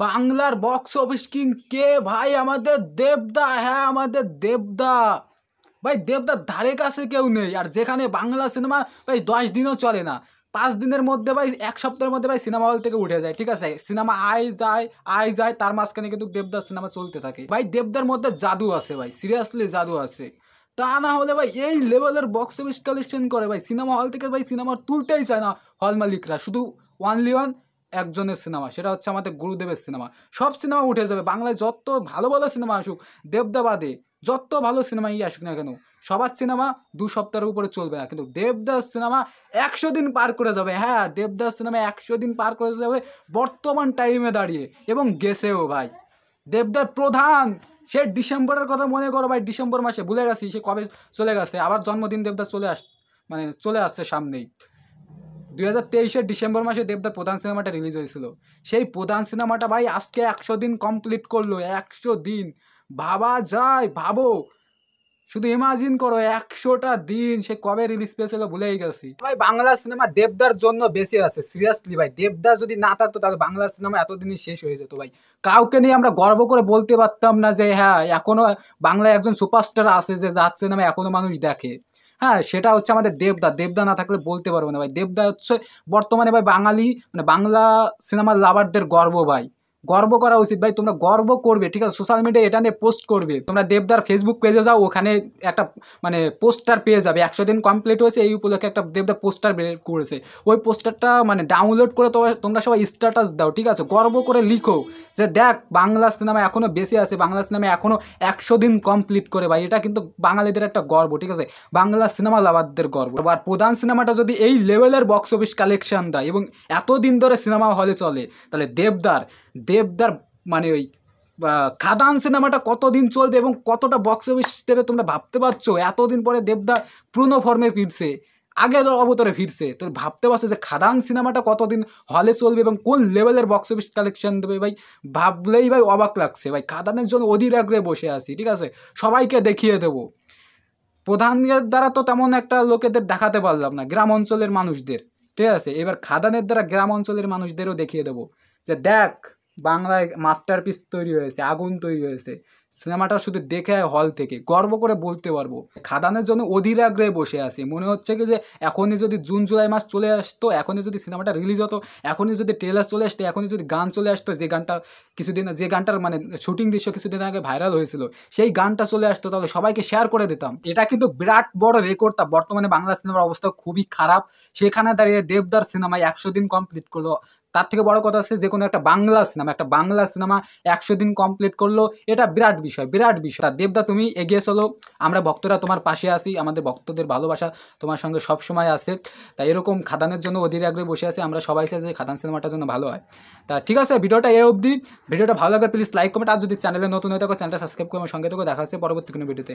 বাংলার box office king কে ভাই? আমাদের দেবদা। হ্যাঁ, আমাদের দেবদা ভাই। দেবদার ধারে কাছে কেউ নেই। আর যেখানে বাংলা সিনেমা ভাই 10 দিনও চলে না, 5 দিনের মধ্যে ভাই, এক সপ্তাহের মধ্যে ভাই সিনেমা হল থেকে উঠে যায়। ঠিক আছে, সিনেমা আয় যায় তার মাঝখানে কিন্তু দেবদার সিনেমা চলতে থাকে। ভাই দেবদার মধ্যে জাদু আছে ভাই, সিরিয়াসলি জাদু আছে। তা না হলে ভাই এই লেভেলের বক্স অফিস কালেকশন করে ভাই, সিনেমা হল থেকে ভাই সিনেমা তুলতেই চায় না হল মালিকরা। শুধু ওয়ানলি ওয়ান একজনের সিনেমা, সেটা হচ্ছে আমাদের গুরুদেবের সিনেমা। সব সিনেমা উঠে যাবে, বাংলায় যত ভালো ভালো সিনেমা আসুক দেবদা বাদে, যত ভালো সিনেমাই আসুক না কেন, সবার সিনেমা 2 সপ্তাহের উপরে চলবে না, কিন্তু দেবদাস সিনেমা 100 দিন পার করে যাবে। হ্যাঁ, দেবদাস সিনেমা 100 দিন পার করে যাবে বর্তমান টাইমে দাঁড়িয়ে, এবং গেছেও ভাই। দেবদার প্রধান, সে ডিসেম্বরের কথা মনে করো ভাই, ডিসেম্বর মাসে, ভুলে গেছি সে কবে চলে গেছে। আবার জন্মদিন দেবদার চলে আসছে সামনেই। 2023-এর ডিসেম্বর মাসে দেবদার প্রধান সিনেমাটা রিলিজ হয়েছিল। সেই প্রধান সিনেমাটা ভাই আজকে 100 দিন কমপ্লিট করলো। 100 দিন ভাবা যায়? ভাবো, শুধু ইমাজিন করো, 100টা দিন সে কবে রিলিজ পেয়েছিল ভুলেই গেছি ভাই। বাংলা সিনেমা দেবদার জন্য বেঁচে আছে, সিরিয়াসলি ভাই। দেবদা যদি না থাকতো তাহলে বাংলা সিনেমা এতদিনই শেষ হয়ে যেত ভাই। কাউকে নিয়ে আমরা গর্ব করে বলতে পারতাম না যে হ্যাঁ এখনো বাংলায় একজন সুপারস্টার আছে যে যার সিনেমা এখনো মানুষ দেখে। হ্যাঁ, সেটা হচ্ছে আমাদের দেবদা। দেবদা না থাকলে বলতে পারবো না ভাই। দেবদা হচ্ছে বর্তমানে ভাই বাঙালি, মানে বাংলা সিনেমার লাভারদের গর্ব ভাই। গর্ব করা উচিত ভাই, তোমরা গর্ব করবে। ঠিক আছে, সোশ্যাল মিডিয়ায় এটা নিয়ে পোস্ট করবে। তোমরা দেবদার ফেসবুক পেজে যাও, ওখানে একটা পোস্টার পেয়ে যাবে। 100 দিন কমপ্লিট হয়েছে এই উপলক্ষে একটা দেবদার পোস্টার বের করেছে। ওই পোস্টারটা ডাউনলোড করে তোমরা সবাই স্ট্যাটাস দাও। ঠিক আছে, গর্ব করে লিখো যে দেখ বাংলা সিনেমা এখনো বেঁচে আছে, বাংলা সিনেমা এখনো 100 দিন কমপ্লিট করে ভাই। এটা কিন্তু বাঙালিদের একটা গর্ব। ঠিক আছে, বাংলা সিনেমা লাভারদের গর্ব। আর প্রধান সিনেমাটা যদি এই লেভেলের বক্স অফিস কালেকশন দেয় এবং এতদিন ধরে সিনেমা হলে চলে, তাহলে দেবদার ওই খাদান সিনেমাটা কতদিন চলবে এবং কতটা বক্স অফিস দেবে তোমরা ভাবতে পারছো? এতদিন পরে দেবদা পুরনো ফর্মে ফিরছে, আগের অবতরে ফিরছে। তো ভাবতে পারছো যে খাদান সিনেমাটা কতদিন হলে চলবে এবং কোন লেভেলের বক্স অফিস কালেকশন দেবে ভাই? ভাবলেই ভাই অবাক লাগছে ভাই। খাদানের জন্য অধীর আগ্রহে বসে আছি। ঠিক আছে, সবাইকে দেখিয়ে দেবো। প্রধানের দ্বারা তো তেমন একটা লোকেদের দেখাতে পারলাম না, গ্রাম অঞ্চলের মানুষদের। ঠিক আছে, এবার খাদানের দ্বারা গ্রাম অঞ্চলের মানুষদেরও দেখিয়ে দেবো যে দেখ বাংলায় মাস্টারপিস তৈরি হয়েছে, আগুন তৈরি হয়েছে। সিনেমাটা শুধু দেখে হল থেকে গর্ব করে বলতে পারবো। খাদানের জন্য অধীর আগ্রহে বসে আছি। মনে হচ্ছে কি যে এখনই যদি জুন জুলাই মাস চলে আসতো, এখনই যদি সিনেমাটা রিলিজ হতো, এখনই যদি ট্রেলার চলে আসতো, এখনই যদি গান চলে আসতো, যে গানটার শুটিং দৃশ্য কিছুদিন আগে ভাইরাল হয়েছিল, সেই গানটা চলে আসতো, তাহলে সবাইকে শেয়ার করে দিতাম। এটা কিন্তু বিরাট বড় রেকর্ড। তা বর্তমানে বাংলা সিনেমার অবস্থা খুবই খারাপ, সেখানে দাঁড়িয়ে দেবদার সিনেমায় 100 দিন কমপ্লিট করলো। তার থেকে বড় কথা হচ্ছে যে কোনো একটা বাংলা সিনেমা 100 দিন কমপ্লিট করলো, এটা বিরাট বিষয়, বিরাট বিষয়। দেবদা তুমি এগিয়ে চলো, আমরা ভক্তরা তোমার পাশে আছি, আমাদের ভক্তদের ভালোবাসা তোমার সঙ্গে সব সময় আছে। তাই এরকম খাদানের জন্য অধীর আগ্রহে বসে আছে, আমরা সবাই চাই যে খাদান সিনেমাটার জন্য ভালো হয়। তা ঠিক আছে, ভিডিওটা এই অবধি। ভিডিওটা ভালো লাগে প্লিজ লাইক কমেন্ট, আর যদি চ্যানেলে নতুন হয়ে থাকো চ্যানেলটা সাবস্ক্রাইব করে আমার সঙ্গে থাকো। দেখা হচ্ছে পরবর্তী কোনো ভিডিওতে।